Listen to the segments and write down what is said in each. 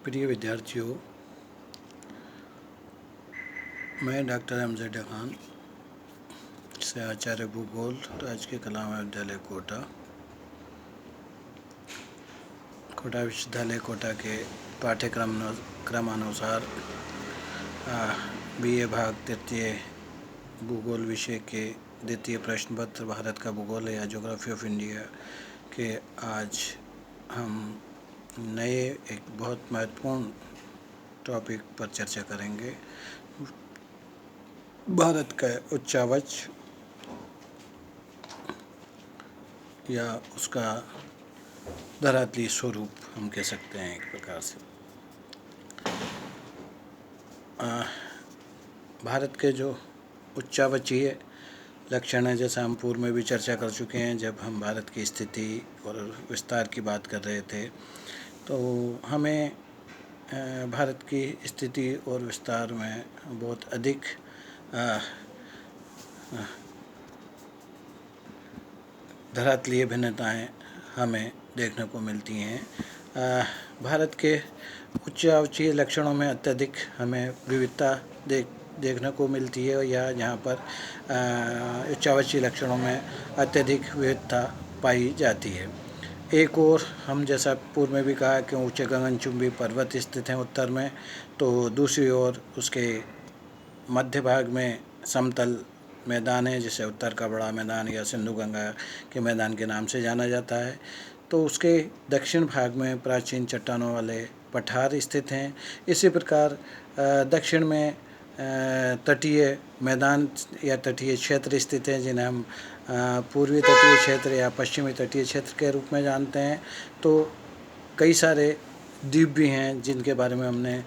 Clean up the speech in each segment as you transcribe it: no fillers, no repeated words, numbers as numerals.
प्रिय विद्यार्थियों, मैं डॉक्टर एम.जेड. खान से आचार्य भूगोल, राजकीय कला महाविद्यालय कोटा विश्वविद्यालय कोटा के क्रमानुसार BA भाग तृतीय भूगोल विषय के द्वितीय प्रश्न पत्र भारत का भूगोल या ज्योग्राफी ऑफ इंडिया के आज हम नए एक बहुत महत्वपूर्ण टॉपिक पर चर्चा करेंगे। भारत का उच्चावच या उसका धरातलीय स्वरूप हम कह सकते हैं एक प्रकार से। भारत के जो उच्चावचीय लक्षण है, जैसा हम पूर्व में भी चर्चा कर चुके हैं जब हम भारत की स्थिति और विस्तार की बात कर रहे थे, तो हमें भारत की स्थिति और विस्तार में बहुत अधिक धरातलीय भिन्नताएं हमें देखने को मिलती हैं। भारत के उच्चावचीय लक्षणों में अत्यधिक हमें विविधता देखने को मिलती है, या जहाँ पर उच्चावचीय लक्षणों में अत्यधिक विविधता पाई जाती है। एक और हम जैसा पूर्व में भी कहा कि ऊंचे गगनचुंबी पर्वत स्थित हैं उत्तर में, तो दूसरी ओर उसके मध्य भाग में समतल मैदान है, जिसे उत्तर का बड़ा मैदान या सिंधु गंगा के मैदान के नाम से जाना जाता है। तो उसके दक्षिण भाग में प्राचीन चट्टानों वाले पठार स्थित हैं। इसी प्रकार दक्षिण में तटीय मैदान या तटीय क्षेत्र स्थित हैं, जिन्हें हम पूर्वी तटीय क्षेत्र या पश्चिमी तटीय क्षेत्र के रूप में जानते हैं। तो कई सारे द्वीप भी हैं जिनके बारे में हमने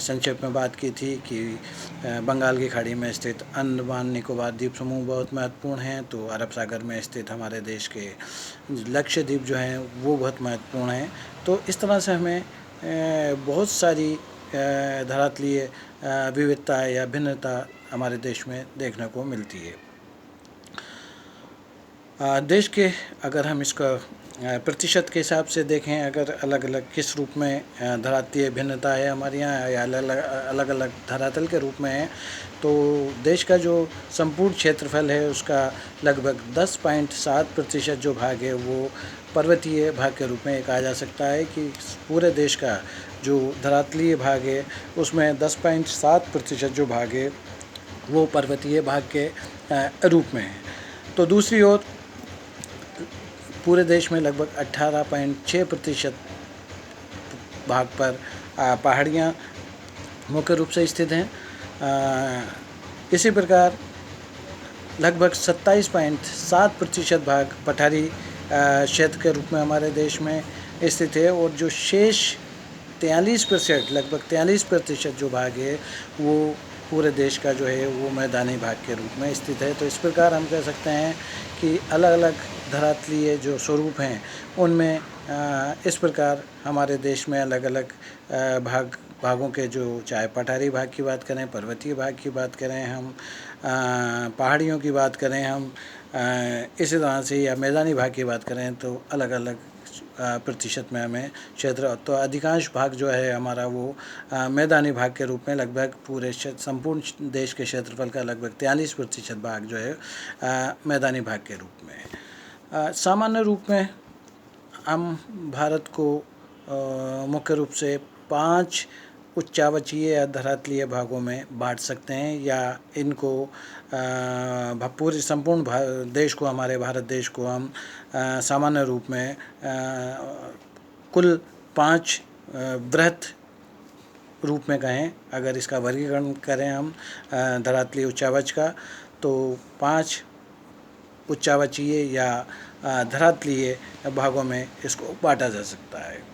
संक्षेप में बात की थी कि बंगाल की खाड़ी में स्थित अंडमान निकोबार द्वीप समूह बहुत महत्वपूर्ण हैं। तो अरब सागर में स्थित हमारे देश के लक्षद्वीप जो हैं वो बहुत महत्वपूर्ण हैं। तो इस तरह से हमें बहुत सारी धरातलीय विविधता या भिन्नता हमारे देश में देखने को मिलती है। देश के अगर हम इसका प्रतिशत के हिसाब से देखें, अगर अलग अलग किस रूप में धरातलीय भिन्नता है हमारे यहाँ या अलग अलग धरातल के रूप में है, तो देश का जो संपूर्ण क्षेत्रफल है उसका लगभग 10.7% जो भाग है वो पर्वतीय भाग के रूप में कहा जा सकता है कि पूरे देश का जो धरातलीय भाग है उसमें 10.7% जो भाग है वो पर्वतीय भाग के रूप में है। तो दूसरी ओर पूरे देश में लगभग 18.6% भाग पर पहाड़ियाँ मुख्य रूप से स्थित हैं। इसी प्रकार लगभग 27.7% भाग पठारी क्षेत्र के रूप में हमारे देश में स्थित है, और जो शेष 43% लगभग 43% जो भाग है वो पूरे देश का जो है वो मैदानी भाग के रूप में स्थित है। तो इस प्रकार हम कह सकते हैं कि अलग अलग धरातलीय जो स्वरूप हैं उनमें इस प्रकार हमारे देश में अलग अलग भागों के जो चाहे पठारी भाग की बात करें, पर्वतीय भाग की बात करें, हम पहाड़ियों की बात करें, हम इसी तरह से या मैदानी भाग की बात करें, तो अलग अलग प्रतिशत में हमें क्षेत्र, तो अधिकांश भाग जो है हमारा वो मैदानी भाग के रूप में लगभग पूरे संपूर्ण देश के क्षेत्रफल का लगभग 43% भाग जो है मैदानी भाग के रूप में है। सामान्य रूप में हम भारत को मुख्य रूप से 5 उच्चावचीय या धरातलीय भागों में बांट सकते हैं, या इनको पूरे संपूर्ण देश को, हमारे भारत देश को हम सामान्य रूप में कुल 5 वृहत रूप में कहें। अगर इसका वर्गीकरण करें हम धरातलीय उच्चावच का, तो 5 उच्चावचीय या धरातलीय भागों में इसको बांटा जा सकता है।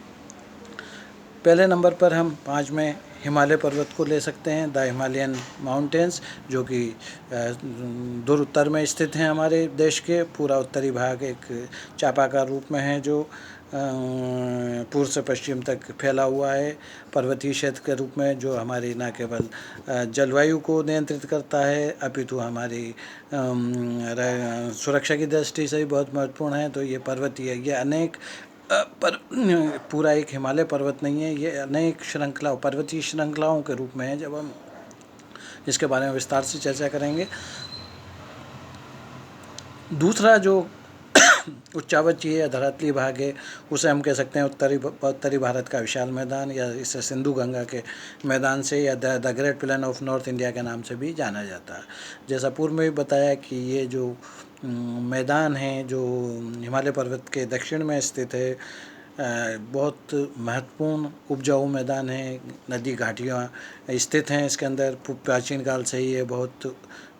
पहले नंबर पर हम 5 में हिमालय पर्वत को ले सकते हैं, द हिमालयन माउंटेन्स, जो कि दूर उत्तर में स्थित हैं हमारे देश के। पूरा उत्तरी भाग एक चापाकार रूप में है जो पूर्व से पश्चिम तक फैला हुआ है, पर्वतीय क्षेत्र के रूप में, जो हमारी न केवल जलवायु को नियंत्रित करता है अपितु हमारी सुरक्षा की दृष्टि से भी बहुत महत्वपूर्ण है। तो ये पर्वतीय, ये अनेक पर पूरा एक हिमालय पर्वत नहीं है, ये अनेक श्रृंखला पर्वतीय श्रृंखलाओं के रूप में है। जब हम इसके बारे में विस्तार से चर्चा करेंगे। दूसरा जो उच्चावचीय या धरातलीय भाग है, उसे हम कह सकते हैं उत्तरी भारत का विशाल मैदान, या इसे सिंधु गंगा के मैदान से या the great plain of north India के नाम से भी जाना जाता है। जैसा पूर्व में भी बताया कि ये जो मैदान है जो हिमालय पर्वत के दक्षिण में स्थित है, बहुत महत्वपूर्ण उपजाऊ मैदान है, नदी घाटियाँ स्थित हैं इसके अंदर। प्राचीन काल से ही ये बहुत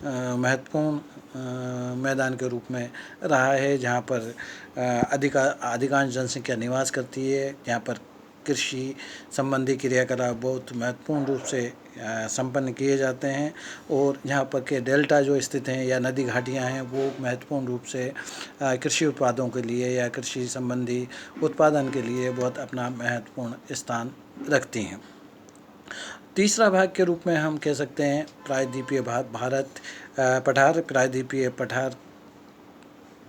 महत्वपूर्ण मैदान के रूप में रहा है, जहाँ पर अधिकांश जनसंख्या निवास करती है, जहाँ पर कृषि संबंधी क्रियाकलाप बहुत महत्वपूर्ण रूप से संपन्न किए जाते हैं, और यहाँ पर के डेल्टा जो स्थित हैं या नदी घाटियाँ हैं वो महत्वपूर्ण रूप से कृषि उत्पादों के लिए या कृषि संबंधी उत्पादन के लिए बहुत अपना महत्वपूर्ण स्थान रखती हैं। तीसरा भाग के रूप में हम कह सकते हैं प्रायद्वीपीय भारत पठार। प्रायद्वीपीय पठार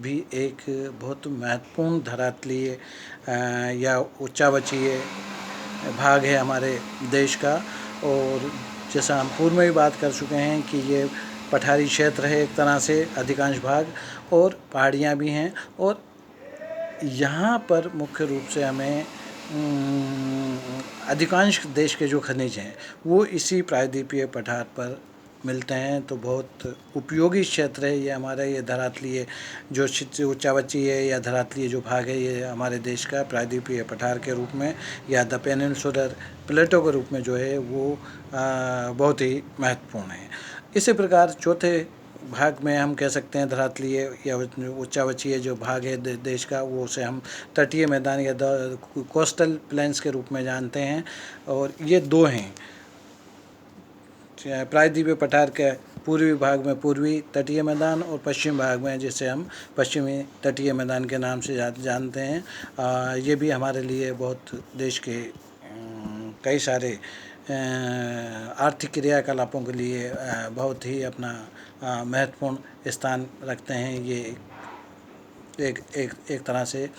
भी एक बहुत महत्वपूर्ण धरातलीय या उच्चावचीय भाग है हमारे देश का, और जैसा हम पूर्व में भी बात कर चुके हैं कि ये पठारी क्षेत्र है एक तरह से, अधिकांश भाग, और पहाड़ियाँ भी हैं, और यहाँ पर मुख्य रूप से हमें अधिकांश देश के जो खनिज हैं वो इसी प्रायद्वीपीय पठार पर मिलते हैं। तो बहुत उपयोगी क्षेत्र है ये हमारा, ये धरातलीय जो उच्चावचीय है या धरातलीय जो भाग है ये हमारे देश का प्रायद्वीपीय पठार के रूप में या द पेनिनसुलर प्लेटो के रूप में जो है वो बहुत ही महत्वपूर्ण है। इसी प्रकार चौथे भाग में हम कह सकते हैं धरातलीय या उच्चावचीय जो भाग है देश का, वो उसे हम तटीय मैदान या कोस्टल प्लेन्स के रूप में जानते हैं, और ये दो हैं। प्रायद्वीपीय पठार के पूर्वी भाग में पूर्वी तटीय मैदान, और पश्चिम भाग में जिसे हम पश्चिमी तटीय मैदान के नाम से जानते हैं। ये भी हमारे लिए बहुत देश के कई सारे आर्थिक क्रियाकलापों के लिए बहुत ही अपना महत्वपूर्ण स्थान रखते हैं। ये एक तरह से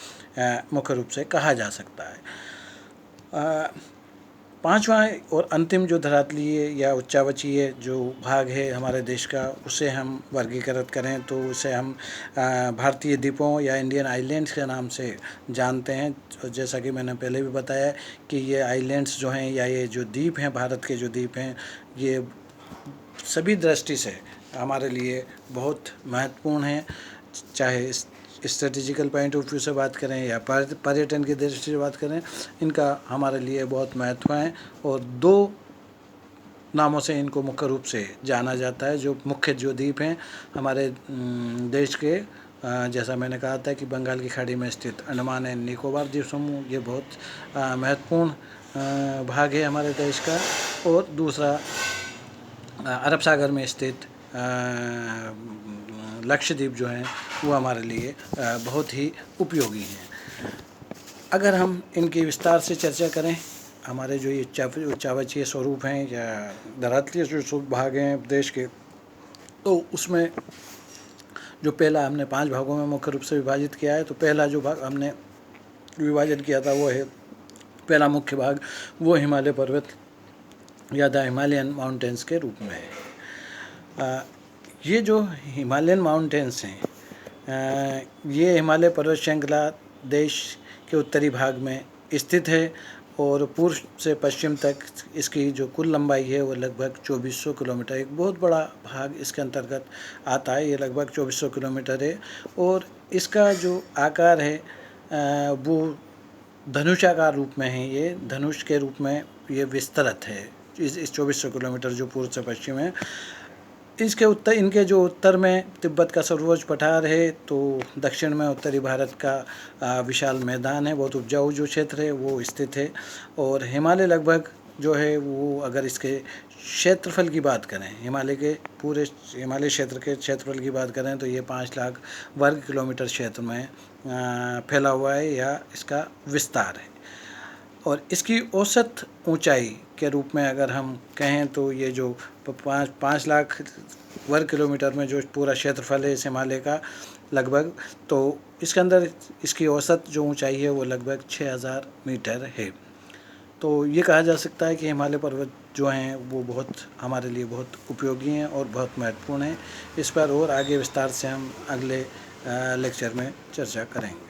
मुख्य रूप से कहा जा सकता है। पांचवा और अंतिम जो धरातलीय या उच्चावचीय जो भाग है हमारे देश का, उसे हम वर्गीकृत करें तो उसे हम भारतीय द्वीपों या इंडियन आइलैंड्स के नाम से जानते हैं। जैसा कि मैंने पहले भी बताया कि ये आइलैंड्स जो हैं या ये जो द्वीप हैं, भारत के जो द्वीप हैं, ये सभी दृष्टि से हमारे लिए बहुत महत्वपूर्ण हैं, चाहे स्ट्रेटेजिकल पॉइंट ऑफ व्यू से बात करें या पर्यटन की दृष्टि से बात करें, इनका हमारे लिए बहुत महत्व है। और दो नामों से इनको मुख्य रूप से जाना जाता है, जो मुख्य जो द्वीप हैं हमारे देश के, जैसा मैंने कहा था कि बंगाल की खाड़ी में स्थित अंडमान एंड निकोबार द्वीप समूह, ये बहुत महत्वपूर्ण भाग है हमारे देश का, और दूसरा अरब सागर में स्थित लक्षद्वीप जो हैं वो हमारे लिए बहुत ही उपयोगी हैं। अगर हम इनकी विस्तार से चर्चा करें, हमारे जो ये उच्चावचीय स्वरूप हैं या धरातलीय जो भाग हैं देश के, तो उसमें जो पहला हमने 5 भागों में मुख्य रूप से विभाजित किया है। तो पहला जो भाग हमने विभाजन किया था वो है, पहला मुख्य भाग वो हिमालय पर्वत या द हिमालयन माउंटेन्स के रूप में है। ये जो हिमालयन माउंटेन्स हैं, ये हिमालय पर्वत श्रृंखला देश के उत्तरी भाग में स्थित है, और पूर्व से पश्चिम तक इसकी जो कुल लंबाई है वो लगभग 2400 किलोमीटर, एक बहुत बड़ा भाग इसके अंतर्गत आता है। ये लगभग 2400 किलोमीटर है, और इसका जो आकार है वो धनुषाकार रूप में है। ये धनुष के रूप में ये विस्तृत है, इस 2400 किलोमीटर जो पूर्व से पश्चिम है। इनके जो उत्तर में तिब्बत का सर्वोच्च पठार है, तो दक्षिण में उत्तरी भारत का विशाल मैदान है, बहुत उपजाऊ जो क्षेत्र है वो स्थित है। और हिमालय लगभग जो है वो, अगर इसके क्षेत्रफल की बात करें, हिमालय के पूरे हिमालय क्षेत्र के क्षेत्रफल की बात करें तो ये 5 लाख वर्ग किलोमीटर क्षेत्र में फैला हुआ है या इसका विस्तार है। और इसकी औसत ऊंचाई के रूप में अगर हम कहें तो ये जो 5 लाख वर्ग किलोमीटर में जो पूरा क्षेत्रफल है इस हिमालय का, लगभग। तो इसके अंदर इसकी औसत जो ऊंचाई है वो लगभग 6000 मीटर है। तो ये कहा जा सकता है कि हिमालय पर्वत जो हैं वो बहुत हमारे लिए बहुत उपयोगी हैं और बहुत महत्वपूर्ण हैं। इस पर और आगे विस्तार से हम अगले लेक्चर में चर्चा करेंगे।